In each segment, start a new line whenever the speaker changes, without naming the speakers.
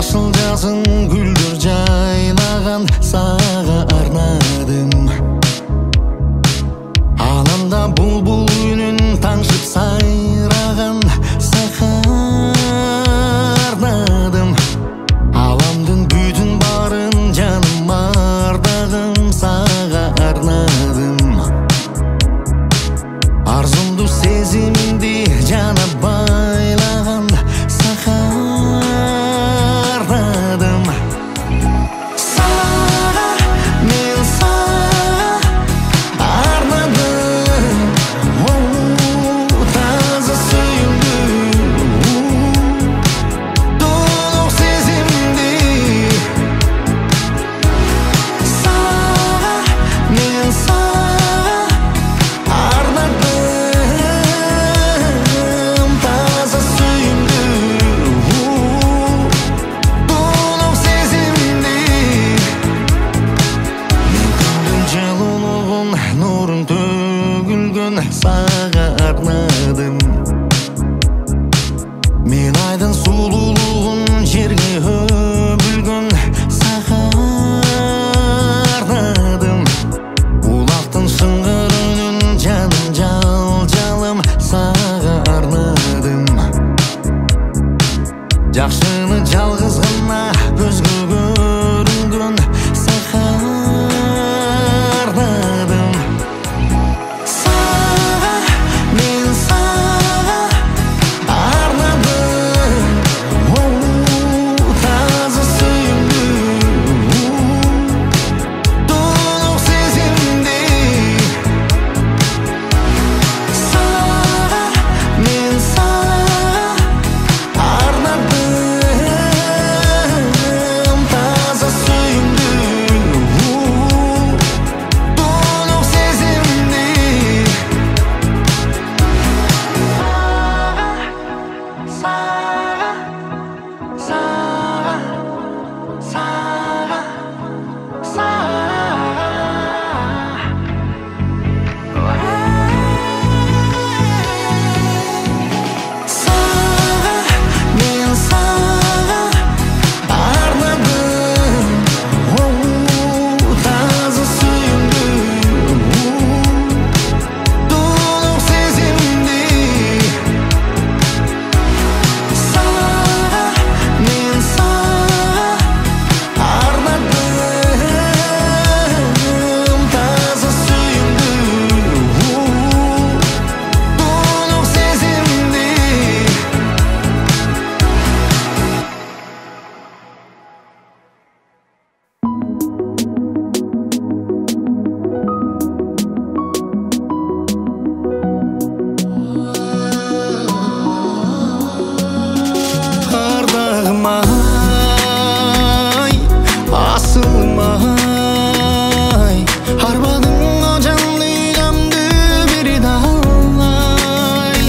Жашыл жазын гүлдер жайлаған саға арнадым. Алаңда бұлбұл үнін таңшып сайраған саға арнадым. Аламдың бүтін барын жаным ардағым саға арнадым. Арзумду сезімді жана байлаған саға арнадым. Саға, мен саға арнадым. Таза сүйімді, толық сезімді. Саға, мен саға арнадым. Таза сүйімді, толық сезімді. Күннің жылулығын, нұрын төгілген саға арнадым. Мен айдың сұлулығын жерге өбілген саға арнадым. Улақтың шыңғыр үнін жаным жал-жалым саға арнадым. Жақшыны жалғыз ғана көзге көрінген саға арнадым. Саға, мен саға арнадым. Таза сүйімді, толық сезімді. Саға, мен саға арнадым. Таза сүйімді, толық сезімді. Саға, саға, саға, саға. Саға, мен саға арнадым. Таза сүйімді, толық сезімді. Саға, мен саға арнадым. Таза сүйімді, толық сезімді. Ардағым ай, асылым ай, арбадың жанды үйдемді бере далай.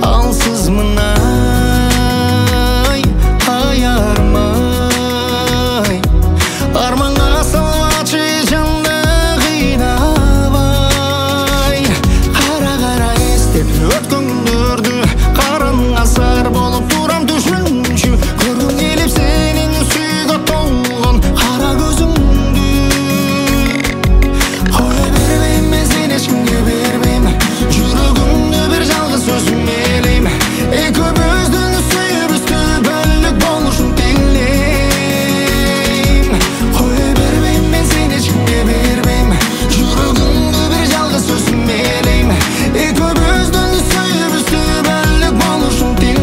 Алсызмын ай, аярым ай, арманға салватшы жанды қинабай. Қара естеп өткен күндерді, қарынға сар болып тұрам түшінші. Көргім келіп сенің сүйге толған қара көзіңді. Қоя бермеймін мен сені ешкімге бермеймін. Жүрегімді бір жалғыз сөзім елеймін. Екеуміздің сүйібізді бірлік болушын тілеймін. Қоя бермеймін мен сені ешкімге бермеймін. Жүрегімді бір жалғыз сөзім елеймін. Екеуміздің сүйібізді бірлік болушын тілеймін.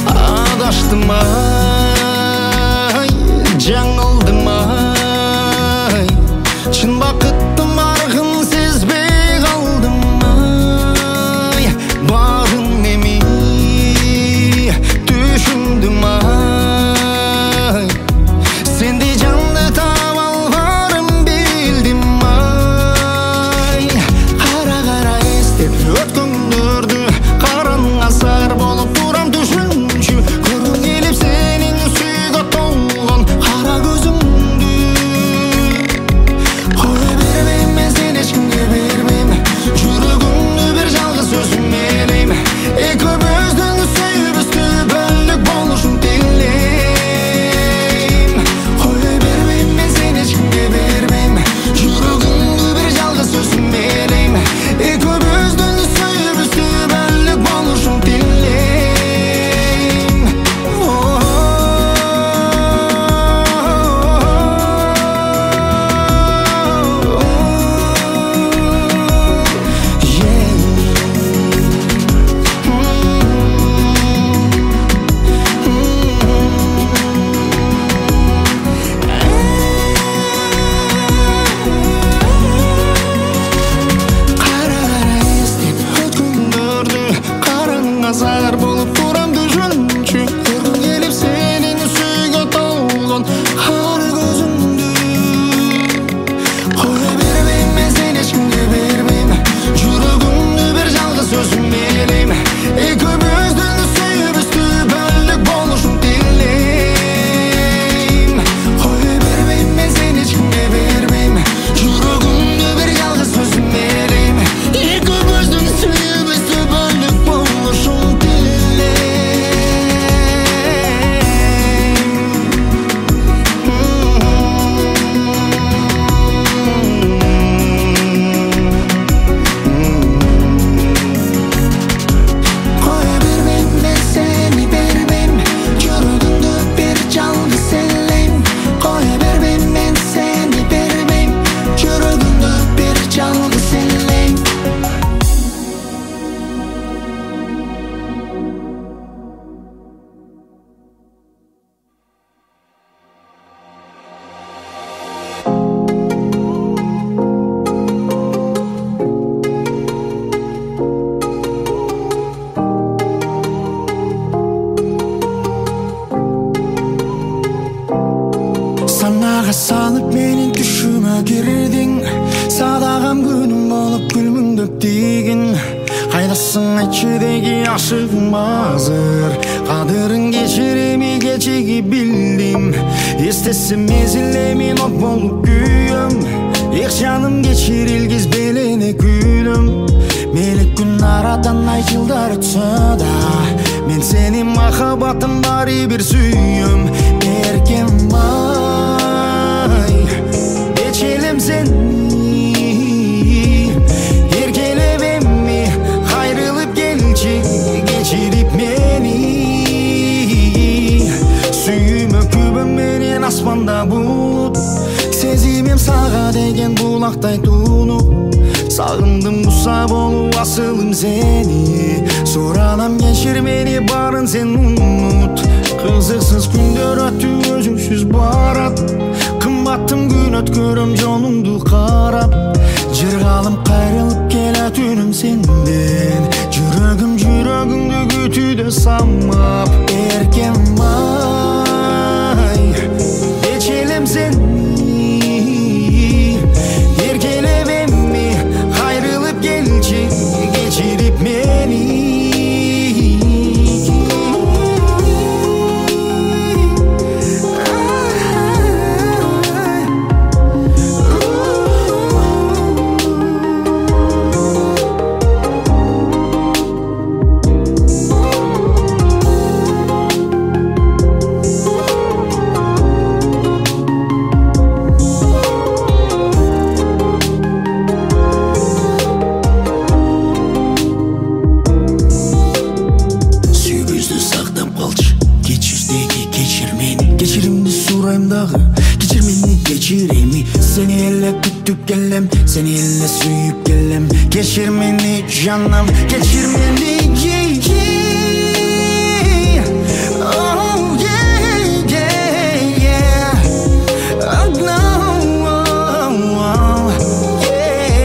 Адаштым ай, жаңылдым ай, шын бақыттың арғын сезбей қалдым ай. Бағым емей түшіндім ай, сендей жанды таба алғарым білдім ай. Қара естеп өткен күндерді, қарынға сар болып тұрам түшінші. Көргім келіп Ага салып менин түшүмө кирдиң, садагам күнүм болуп күлмүңдөп тийгин. Кайдасың айтчы деги ашыгым азыр, кадырын кечиреми кечиги билдим. Эстесем мезиле от болуп күйөм, эх жаным кечирилгиз белене күнүм. Мелик күн арадан ай жылдар өтсө да, мен сени махаббатым баары бир сүйөм. Эркем ай, кечелем сени, эркелеп эми кайрылып келчи, кечирип мени. Сүйүмө күбөм менен аспанда булут, сезимим сага деген булактай тунуп. Сагындым куса болуп асылым сени, суранам кечир мени барын сен унут. Кызыксыз күндөр өтүп өзүңсүз барат, кымбаттым күн өткөрөм жолуңду карап. Жыргалым кайрылып келет үнүм сенден, жүрөгүңдү күтүүдө самап. Эркем ай, кечелем сени, эркелеп эми кайрылып келчи, кечирип мени. Kechir meni kechiremi, seni elle kütüp gelem, seni elle suyup gelem. Kechir meni canım, kechir meni oh yeah, yeah, yeah. Oh no, oh, yeah.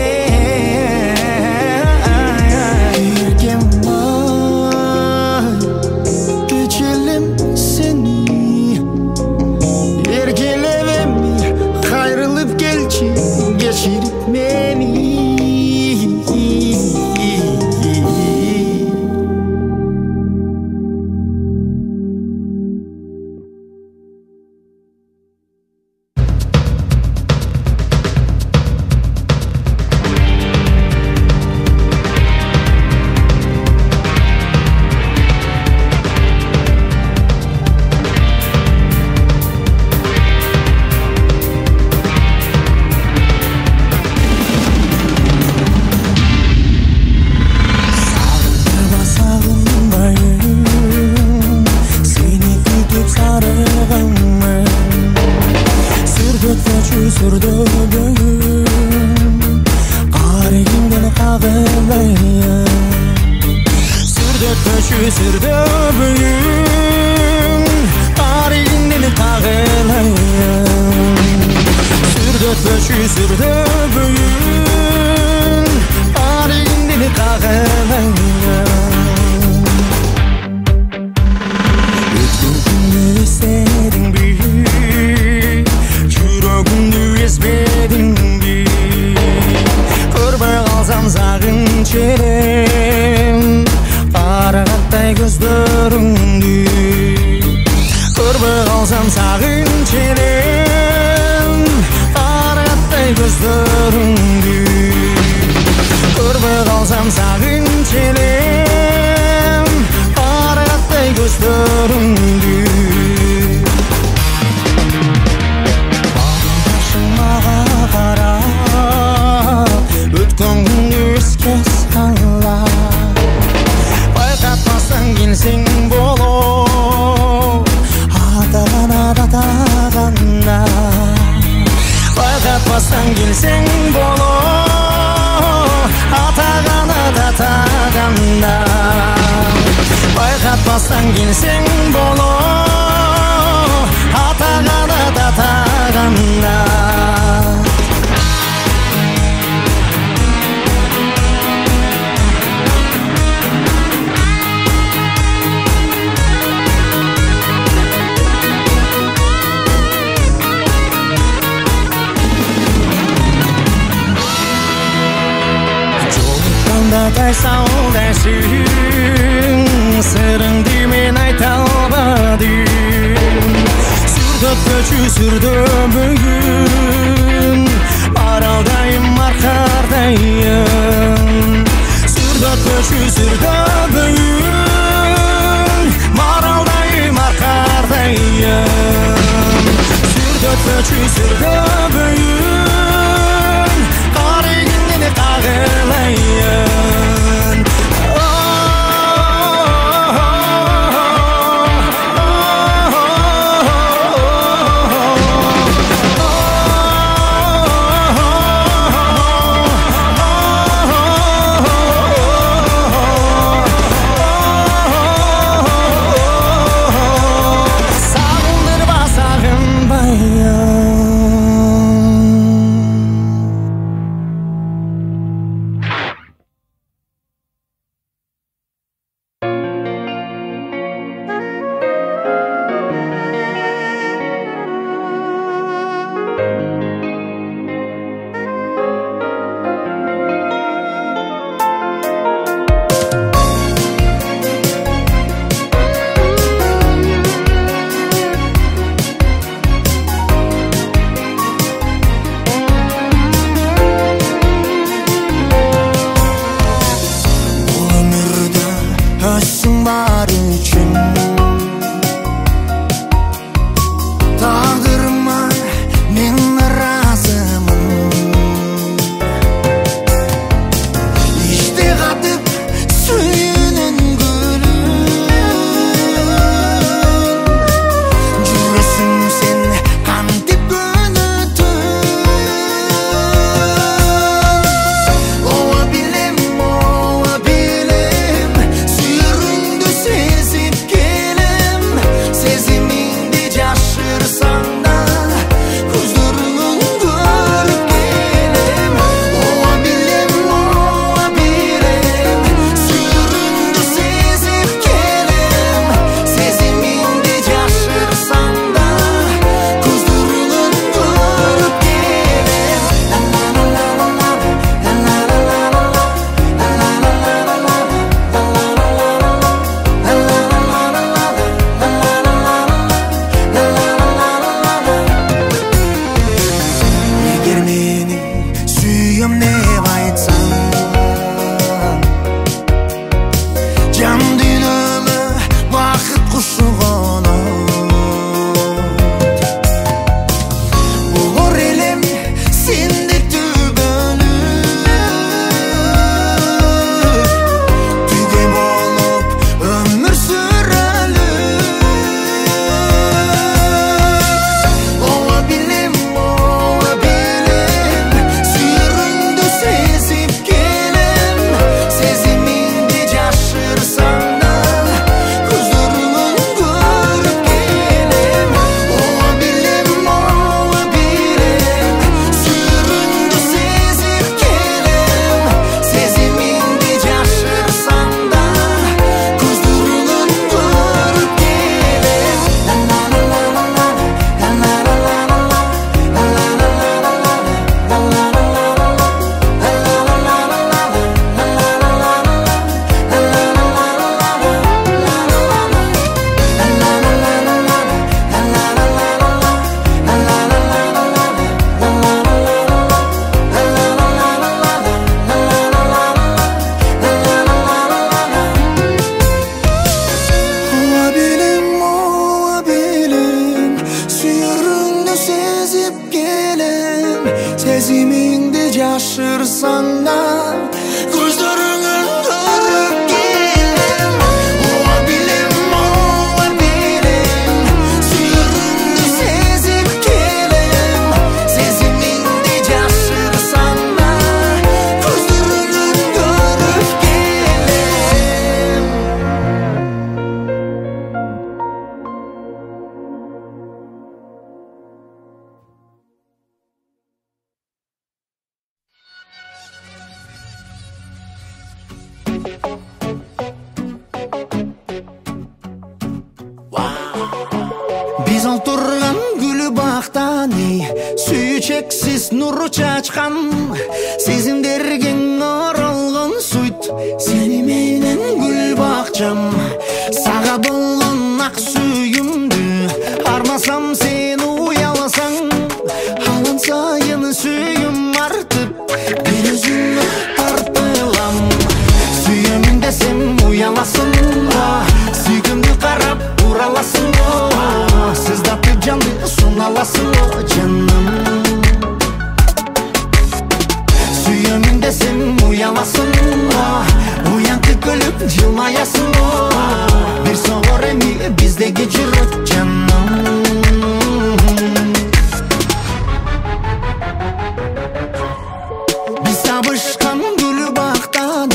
Erkem ay, geçelim seni, erkelep emi kayrılıp gelçi, geçirip meni. Atagana da sağ dersin, sırrındı men ayta almadım. Sürdöp köçü sürdü bugün, Maraldayım markardayım. Sürdöp köçü sürdü bugün, Maraldayım markardayım. Sürdöp köçü sürdü bugün, Qarı gündeni qağılayın.
Biz oturgan gülü baqtani suyu cheksiz nuru chachqan sezimdergen orolgan suyt Seni менен гүл бакчам, сага болгон ак сүйүмдү армасам сен уяласаң, алан сайын сүйүм артып бир өзүңө тартылам. Сүйөмүн десем уяласың ба, сүйгүмдү карап ураласың ба, сыздатып жанды суналасың ба жаным. Сүйөмүн десем уяласың ба, уянтып күлүп жылмаясың ба, бир согор эми биздеги жүрөк жаным. Биз табышкан гүл бактан,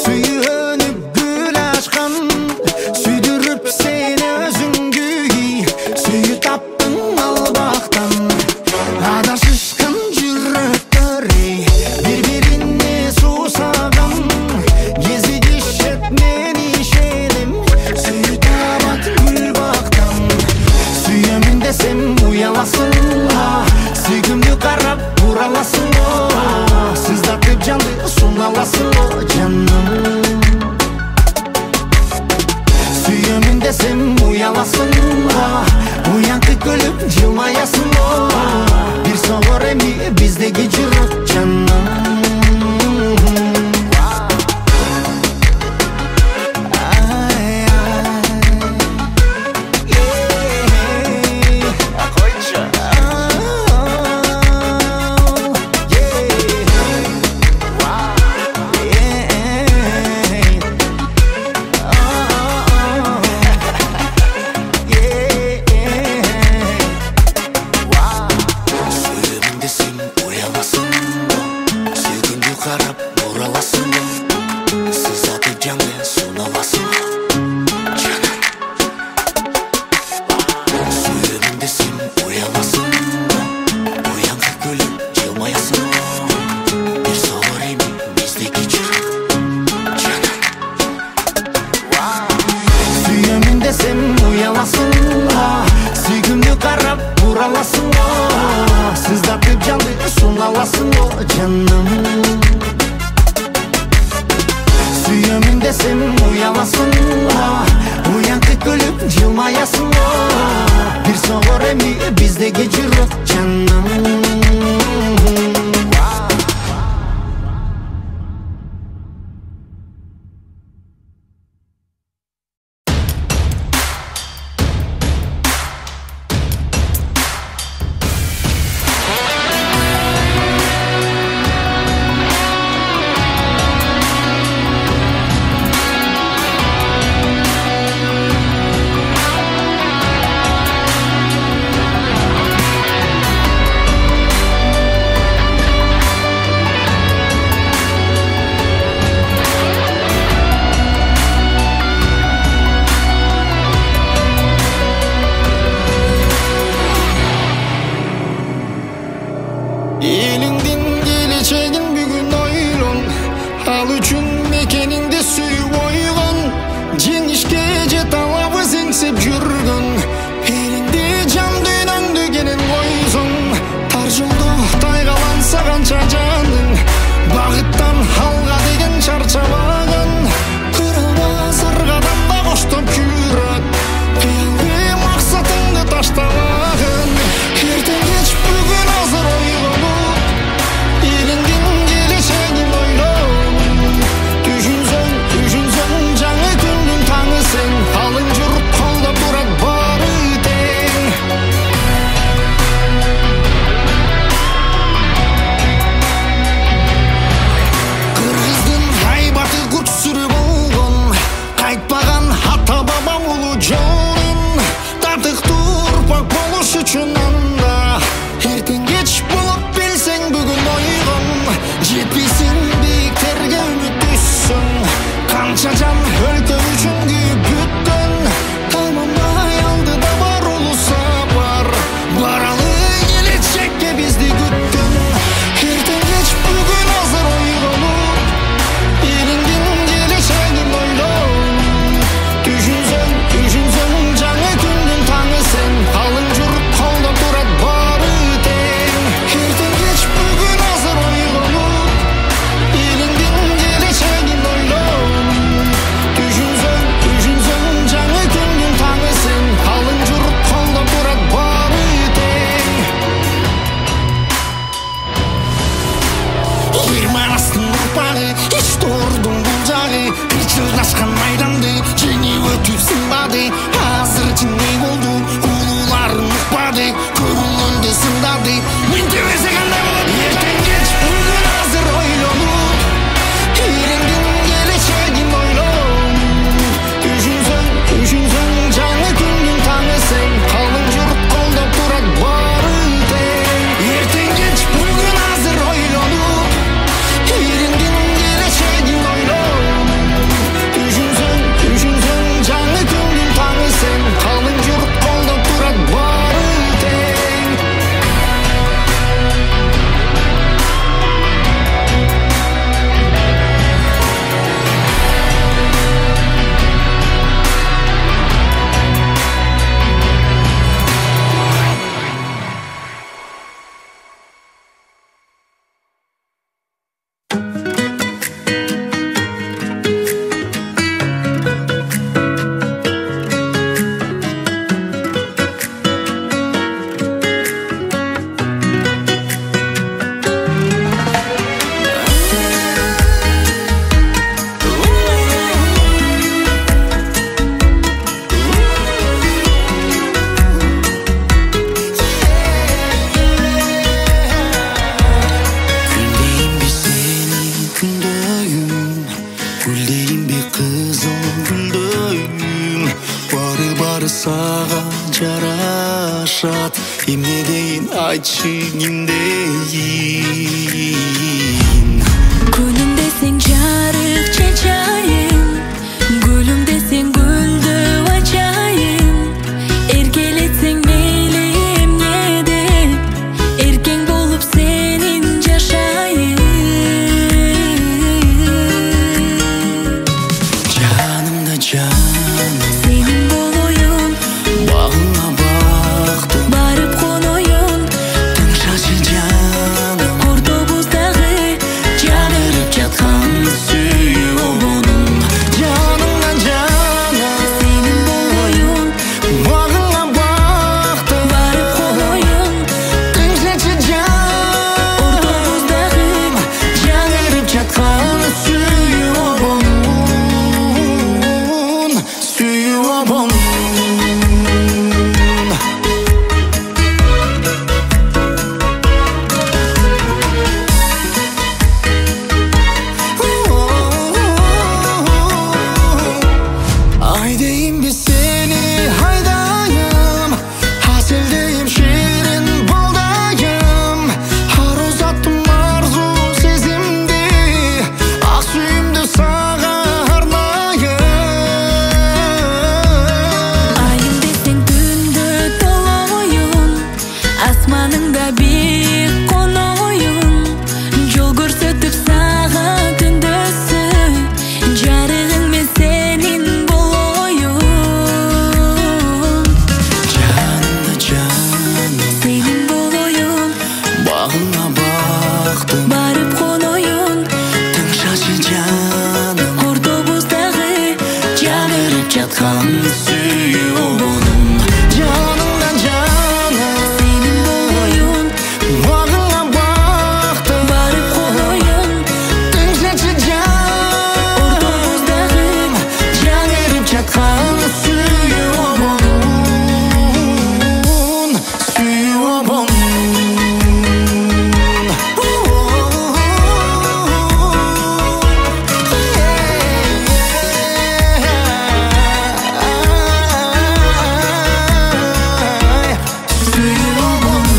сүйөнүп гүл ачкан, сүйдүрүп сени өзүңгү, сүйүп таптың ал бактан. Адашышкан жүрөктөр бири-бирине суусаган, кезигишет мени ишенем, сүйүп табат гүл бактан. Сүйөмүн десем уяласың ба, сүйгүмдү карап ураласың ба, сыздатып жанды суналасың ба жаным. Сүйөмүн десем уяласың ба, уянтып күлүп жылмаясың ба, бир согор эми биздеги жүрөк жаным. Сүйөмүн десем уяласың ба, уянтып күлүп жылмаясың ба, бир согор эми биздеги жүрөк жаным. Элиңдин келечегин бүгүн ойлон, ал үчүн мекениңди сүйүп ойгон, жеңишке жете алабыз эңсеп жүргөн, элиңди жан дүйнөңдү кенен койсоң, тар жолдо тайгаланса канча жаның, багыттан алга деген чарчабаган, кырылбас ар кадамда коштоп жүрөт, кыялды максатыңды таштабагын, эртең кеч бүгүн азыр ойгонуп, элиңдин келечегин ойлон, түшүнсөң жаңы күндүн таңы сен, алың журт колдоп турат баары тең. Кыргыздын айбаты курт сүрү болгон, кайтпаган ата бабам улуу жолун, татыктуу урпак болуш үчүн анда, эртең кеч болуп билсең бүгүн ойгон, жетпейсиң бийиктерге үмүт түссүң, канча жан өлкө үчүн күйүп бүткөн, тамамдай алдыда бар улуу сапар, баралы келечекке бизди күткөн, эртең кеч бүгүн азыр ойгонуп, элиңдин келечегин ойлон, түшүнсөң жаңы күндүн таңы сен, алың журт колдоп
жамашат, эмне дейин айтчы ким дейин.
Күнүм десең жарык чачайын, гүлүм десең гүлдү ачайын. Эркелетсең мейли эмнеде, эркең болуп сенин жашайын.
Жанымда жаным
Сенин болоюн,
багыңа бактым,
барып коноюн.
Тың шашы жаным
Ортобуздагы
жагырып жаткан сүйүү обоным. Жанымда жаным
сенин болоюн,
багыңа бактым,
барып коноюн.
Тың шашы жаным
Ортобуздагы
жагырып жаткан сүйүү обоmun, сүйүү обоmun. Айдайым біз сені айдайым, Аселдейім шерін балдайым. Ару заттым арзу сезімде, Ақ сүйімді саға арнайым.
айым десең түндө толоюн, асманыңда биік коноюн. Жол көрсөтүп сага күндөсү, жарыгың мен сенин болоюн.
Жанымда жаным
Сенин болоюн,
багыңа бактым,
барып коноюн.
Тың шашы жаным
Ортобуздагы
жагырып жаткан сүйүү обоным. Жанымда жаным
сенин болоюн,
багыңа бактым,
барып коноюн.
Тың шашы жаным
Ортобуздагы
жагырып жаткан сүйүү обоmun, сүйүү обоmun. Сүйүү обоmun.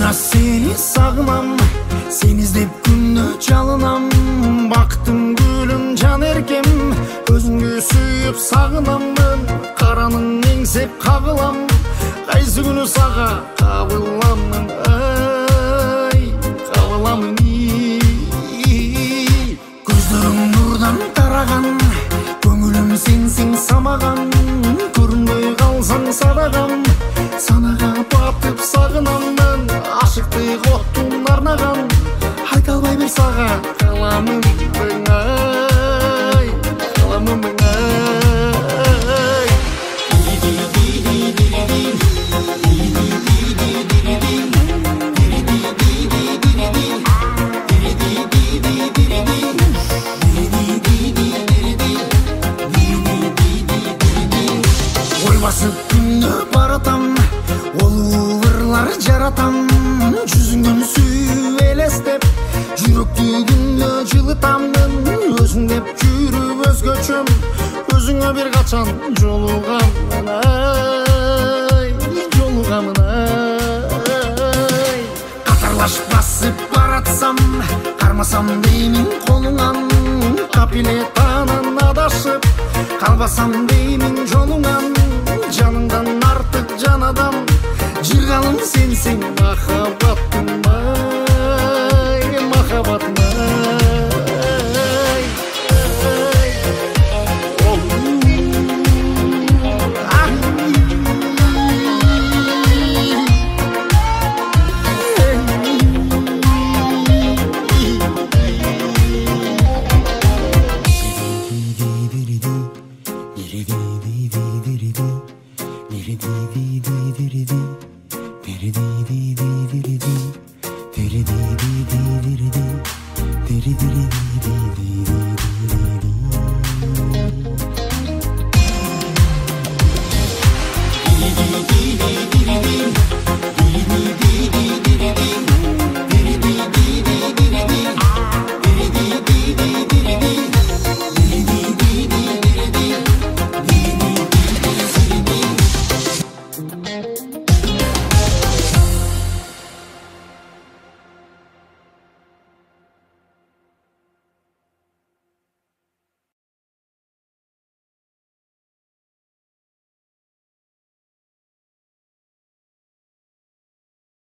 Мына сени сагынам, сени издеп күнү жалынам. Бактым гүлүм жан эркем, өзүңдү сүйүп сагынаммын. Караның эңсеп кагылам, кайсы күнү сага кабыламын. Ай, кабыламын. Көздөрүң нурдан тараган, көңүлүм сенсиң самаган. Көрүнбөй калсаң садагам, санага батып сагынамын. Ашыктык оттун арнаган, айта албай бир сага каламын ай, каламын ай. Ой басып күнү баратам, олуулар жаратам. Жүзүңдөн сүйүп элестеп, жүрөктү күндө жылытамын. Өзүң деп жүрүп өзгөчөм, өзүңө бир качан жолугамын ай, жолугамын ай. Катарлаш басып баратсам, кармасам деймин колуңан. Капилетанан адашып калбасам деймин жолуңан. Жаныңдан артык жан адам, жыргалым сенсиң махаббатым ай, махаббатым ай.